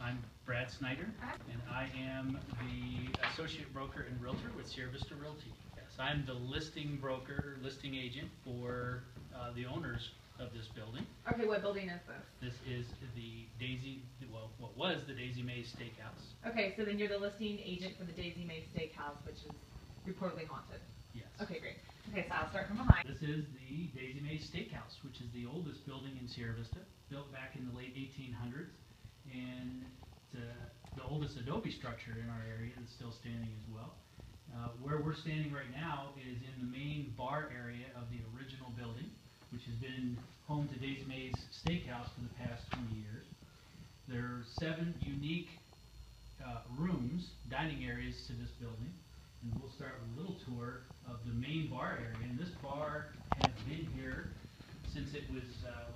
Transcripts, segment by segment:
I'm Brad Snyder, and I am the associate broker and realtor with Vista Realty. Yes, I'm the listing broker, listing agent for the owners of this building. Okay, what building is this? This is the what was the Daisy Mae Steakhouse. Okay, so then you're the listing agent for the Daisy Mae Steakhouse, which is reportedly haunted. Yes. Okay, great. Okay, so I'll start from behind. This is the Daisy Mae Steakhouse, which is the oldest building in Sierra Vista, built back in the late 1800s, and the oldest adobe structure in our area that's still standing as well. Where we're standing right now is in the main bar area of the original building, which has been home to Daisy Mae's Steakhouse for the past 20 years. There are 7 unique rooms, dining areas to this building, and we'll start with a little tour of the main bar area. And this bar has been here since it was,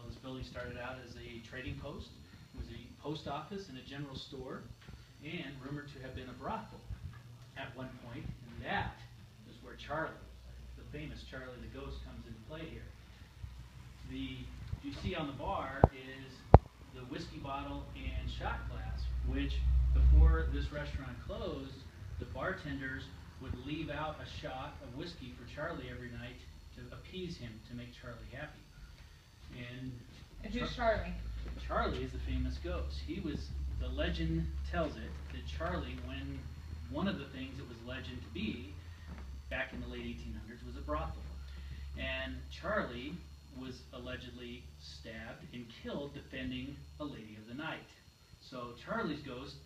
this building started out as a trading post. It was a post office and a general store, and rumored to have been a brothel at one point, and that is where Charlie, the famous Charlie the Ghost, comes into play here. You see on the bar is the whiskey bottle and shot glass, which before this restaurant closed, the bartenders would leave out a shot of whiskey for Charlie every night to appease him, to make Charlie happy. And who's Charlie? Charlie is the famous ghost. The legend tells it that Charlie, when one of the things it was legend to be back in the late 1800s was a brothel. And Charlie was allegedly stabbed and killed defending a lady of the night. So Charlie's ghost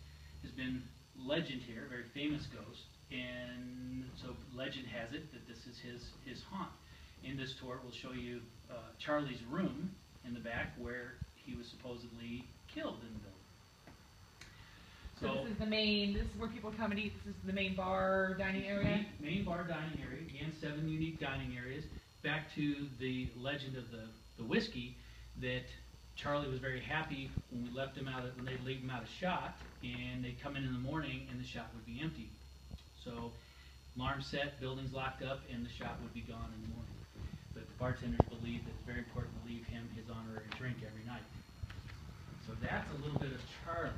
has been legend here, a very famous ghost, and so legend has it that this is his haunt. In this tour, we'll show you Charlie's room in the back where he was supposedly killed in the building. So this is where people come and eat. This is the main bar dining area? Main bar dining area, again, 7 unique dining areas. Back to the legend of the whiskey, that Charlie was very happy when we left him out, when they'd leave him out a shot, and they'd come in the morning and the shot would be empty. So alarm set, buildings locked up, and the shot would be gone in the morning. But the bartenders believe that it's very important to leave him his honorary drink every night. So that's a little bit of Charlie.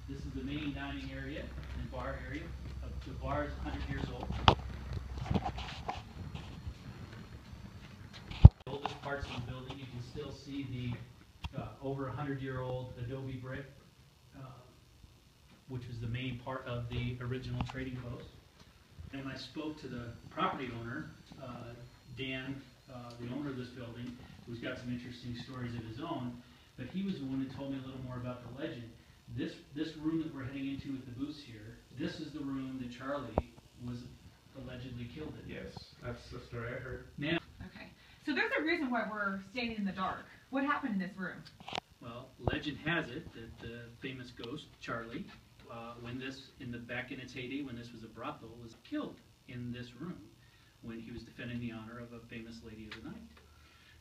This is the main dining area and bar area. The bar is 100 years old. The oldest parts of the building, you can still see the over 100-year-old adobe brick, which was the main part of the original trading post. And I spoke to the property owner, Dan, the owner of this building, who's got some interesting stories of his own, but he was the one who told me a little more about the legend. This room that we're heading into with the booths here, this is the room that Charlie was allegedly killed in. Yes, that's the story I heard. Now, okay, so there's a reason why we're standing in the dark. What happened in this room? well, legend has it that the famous ghost, Charlie, back in its heyday, when this was a brothel, was killed in this room when he was defending the honor of a famous lady of the night.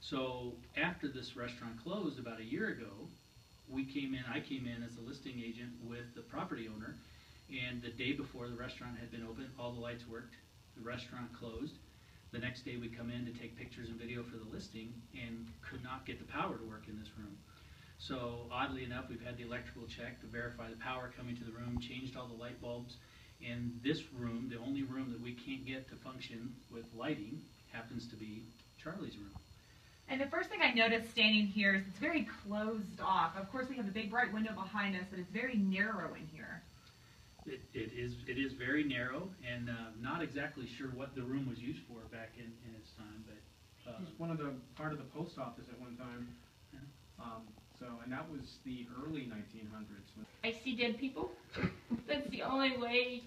So after this restaurant closed about a year ago, I came in as a listing agent with the property owner, and the day before the restaurant had been open, all the lights worked, the restaurant closed. The next day we come in to take pictures and video for the listing and could not get the power to work in this room. So oddly enough, we've had the electrical check to verify the power coming to the room, changed all the light bulbs, and this room, the only room that we can't get to function with lighting, happens to be Charlie's room. And the first thing I noticed standing here is it's very closed off. Of course, we have a big bright window behind us, but it's very narrow in here. It is very narrow, and not exactly sure what the room was used for back in its time, but It was one of the part of the post office at one time. Yeah. And that was the early 1900s. I see dead people. That's the only way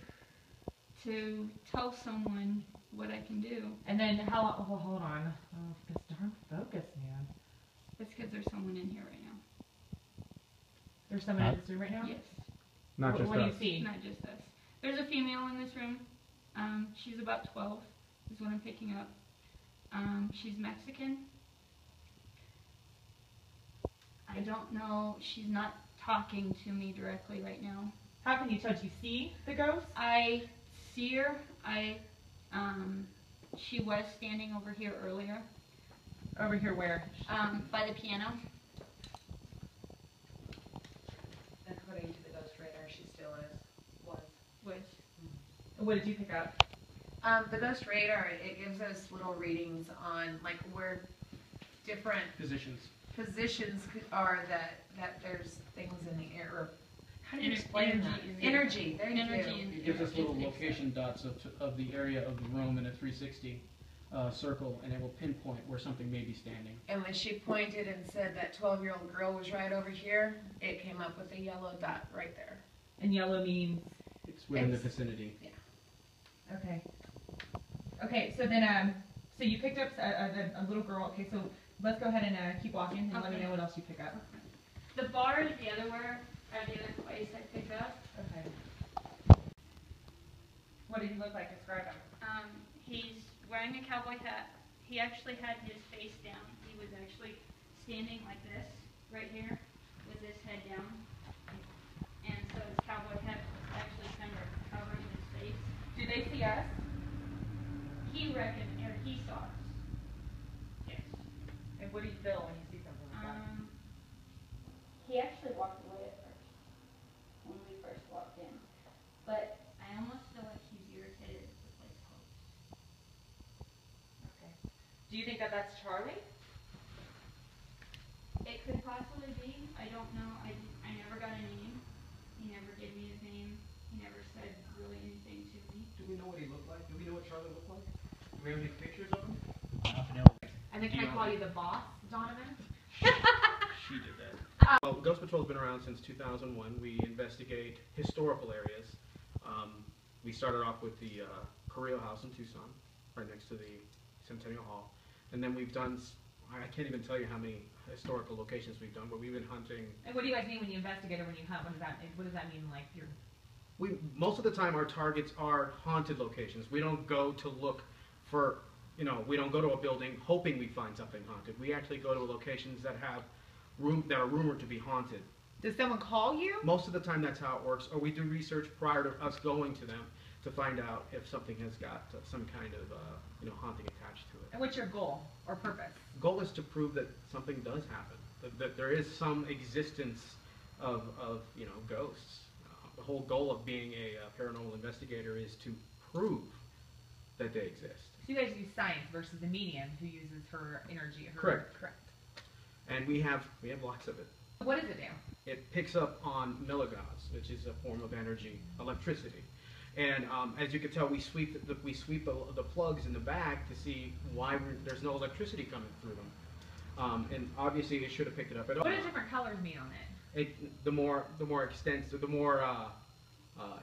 to tell someone what I can do. And then how? Oh, hold on. Oh, this darn focus, man. That's because there's someone in here right now. There's someone in this room right now? Yes. Not just what do you us. see? Not just us. There's a female in this room. She's about 12 is what I'm picking up. She's Mexican. I don't know. She's not talking to me directly right now. How can you tell? Do you see the ghost? I see her. She was standing over here earlier. Over here where? By the piano. According to the What did you pick up? The ghost radar, it gives us little readings on like where different Positions. positions are that there's things in the air. Or how do you Ener- explain energy that? in the Energy. There you Energy go. in the It gives us little It location dots of the area of the room in a 360 circle, and it will pinpoint where something may be standing. And when she pointed and said that 12-year-old girl was right over here, it came up with a yellow dot right there. And yellow means. It's within the It's- vicinity. Okay. Okay. So then, so you picked up a little girl. Okay. So let's go ahead and keep walking and let me Okay. know what else you pick up. The bar is the other place I picked up. Okay. What did he look like? Describe him. He's wearing a cowboy hat. He actually had his face down. He was actually standing like this, right here, with his head down. And so his cowboy hat was actually kind of covering his face. Do they see us? He reckoned, or he saw us. Yes. And what do you feel when you see something like that? He actually walked away at first, when we first walked in. But I almost feel like he's irritated at the place closed. Okay. Do you think that that's Charlie? It could possibly be. I don't know. I never got a name. He never gave me his name. He never said really anything to me. Do we know what he looked like? Do we know what Charlie looked like? Do we have any pictures of him? And then can I call you the boss, Donovan? She did that. Well, Ghost Patrol's been around since 2001. We investigate historical areas. We started off with the Carrillo House in Tucson, right next to the Centennial Hall. And then we've done, I can't even tell you how many historical locations we've done, but we've been hunting. And what do you guys mean when you investigate or when you hunt? What does that mean? Like you're. Most of the time our targets are haunted locations. We don't go to look for, we don't go to a building hoping we find something haunted. We actually go to locations that are rumored to be haunted. Does someone call you? Most of the time that's how it works, or we do research prior to us going to them to find out if something has got some kind of haunting attached to it. And what's your goal or purpose? The goal is to prove that something does happen, that there is some existence of ghosts. The whole goal of being a paranormal investigator is to prove that they exist. So you guys use science versus a medium who uses her energy. Correct. Correct. And we have lots of it. What does it do? It picks up on milligauss, which is a form of energy, electricity. And as you can tell, we sweep the plugs in the back to see why there's no electricity coming through them. And obviously, it should have picked it up. What do different colors mean on it? The more extensive, the more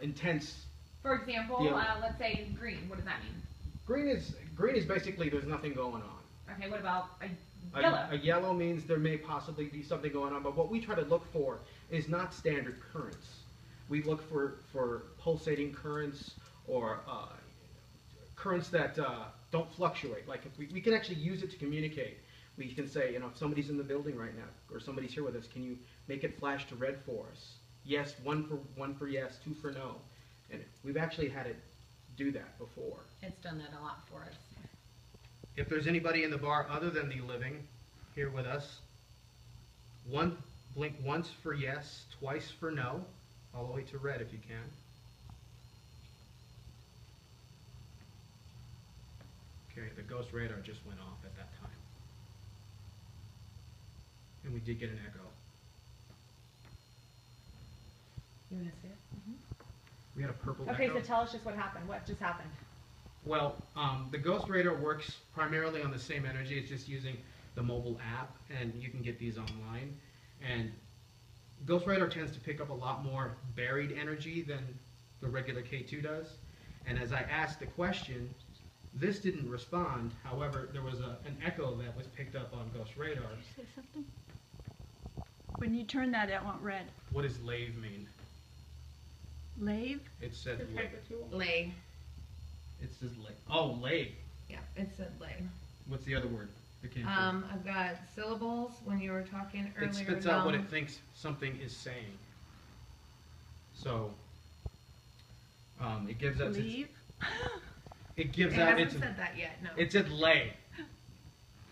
intense. For example, Yeah. let's say green. What does that mean? Green is basically there's nothing going on. Okay. What about a yellow? A yellow means there may possibly be something going on, but what we try to look for is not standard currents. We look for pulsating currents or currents that don't fluctuate. Like if we can actually use it to communicate. We can say, if somebody's in the building right now or somebody's here with us, can you make it flash to red for us? Yes, one for yes, two for no. And we've actually had it do that before. It's done that a lot for us. If there's anybody in the bar other than the living here with us, blink once for yes, twice for no, all the way to red if you can. Okay, the ghost radar just went off at that time. And we did get an echo. You want to see it? We had a purple Okay. echo. So tell us just what happened. What just happened? Well, the ghost radar works primarily on the same energy. It's just using the mobile app, and you can get these online. And ghost radar tends to pick up a lot more buried energy than the regular K2 does. And as I asked the question, this didn't respond. However, there was an echo that was picked up on ghost radar. Say something. When you turn that, it went red. What does lave mean? Lave? It said The lave. type of tool. Lay. It says lave. Oh, lave. Yeah, it said lay. What's the other word that came through? I've got syllables when you were talking earlier. It spits out what it thinks something is saying. So, it gives us. Leave? It gives It out. hasn't said that yet, no. It said lay.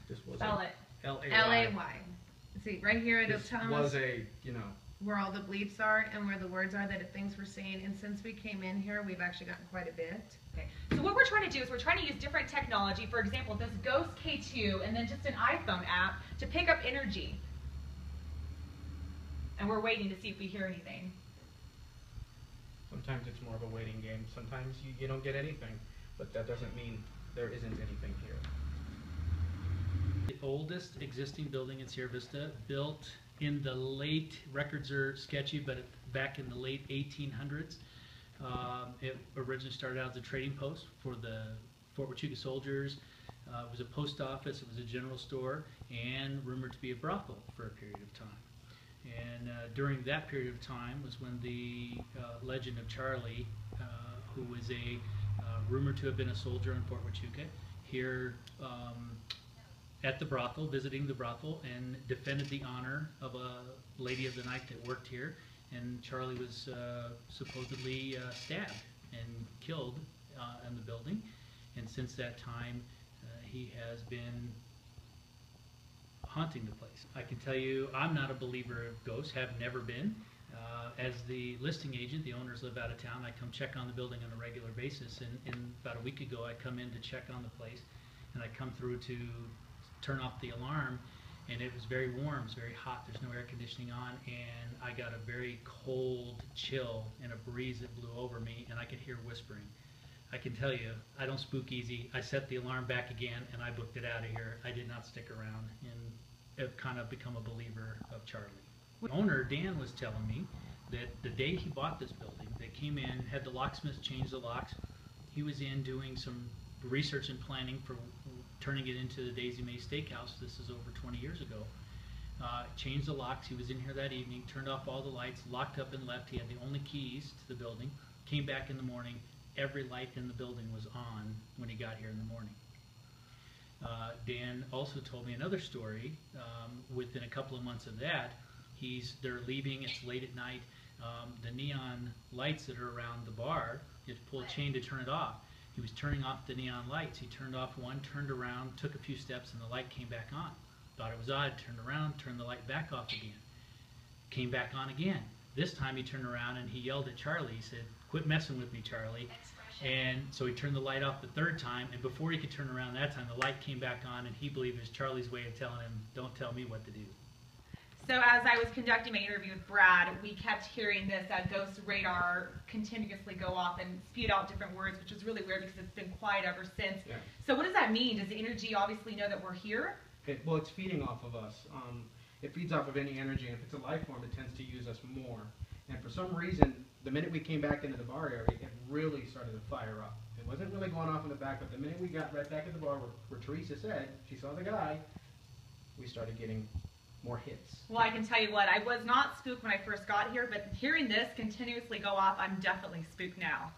This was Spell it. L-A-Y. L-A-Y. See, right here it'll This tell was us. a, where all the bleeps are and where the words are that things we're saying. And since we came in here, we've actually gotten quite a bit. Okay. So what we're trying to do is we're trying to use different technology. For example, this Ghost K2 and then just an iPhone app to pick up energy. And we're waiting to see if we hear anything. Sometimes it's more of a waiting game. Sometimes you don't get anything, but that doesn't mean there isn't anything here. The oldest existing building in Sierra Vista, built in the late, records are sketchy, but back in the late 1800s. It originally started out as a trading post for the Fort Huachuca soldiers. It was a post office, it was a general store, and rumored to be a brothel for a period of time. And during that period of time was when the legend of Charlie, who was rumored to have been a soldier in Fort Huachuca, here at the brothel, visiting the brothel, and defended the honor of a lady of the night that worked here. And Charlie was supposedly stabbed and killed in the building. And since that time, he has been haunting the place. I can tell you, I'm not a believer of ghosts, have never been. As the listing agent, the owners live out of town. I come check on the building on a regular basis. And about a week ago, I come in to check on the place, and I come through to turn off the alarm, and it was very warm, it was very hot, there's no air conditioning on, and I got a very cold chill and a breeze that blew over me, and I could hear whispering. I can tell you, I don't spook easy. I set the alarm back again, and I booked it out of here. I did not stick around, and have kind of become a believer of Charlie. The owner, Dan, was telling me that the day he bought this building, they came in, had the locksmith change the locks. He was in doing some research and planning for turning it into the Daisy Mae Steakhouse. This is over 20 years ago. Changed the locks. He was in here that evening, turned off all the lights, locked up and left. He had the only keys to the building. Came back in the morning. Every light in the building was on when he got here in the morning. Dan also told me another story. Within a couple of months of that, they're leaving. It's late at night. The neon lights that are around the bar, you have to pull a chain to turn it off. He was turning off the neon lights. He turned off one, turned around, took a few steps, and the light came back on. Thought it was odd, turned around, turned the light back off again. Came back on again. This time he turned around and he yelled at Charlie. He said, "Quit messing with me, Charlie." And so he turned the light off the third time, and before he could turn around that time, the light came back on, and he believed it was Charlie's way of telling him, "Don't tell me what to do." So as I was conducting my interview with Brad, we kept hearing this ghost radar continuously go off and spewed out different words, which is really weird because it's been quiet ever since. Yeah. So what does that mean? Does the energy obviously know that we're here? Well, it's feeding off of us. It feeds off of any energy, and if it's a life form, it tends to use us more. And for some reason, the minute we came back into the bar area, it really started to fire up. It wasn't really going off in the back, but the minute we got right back at the bar where Teresa said she saw the guy, we started getting more hits. Well, I can tell you what, I was not spooked when I first got here, but hearing this continuously go off, I'm definitely spooked now.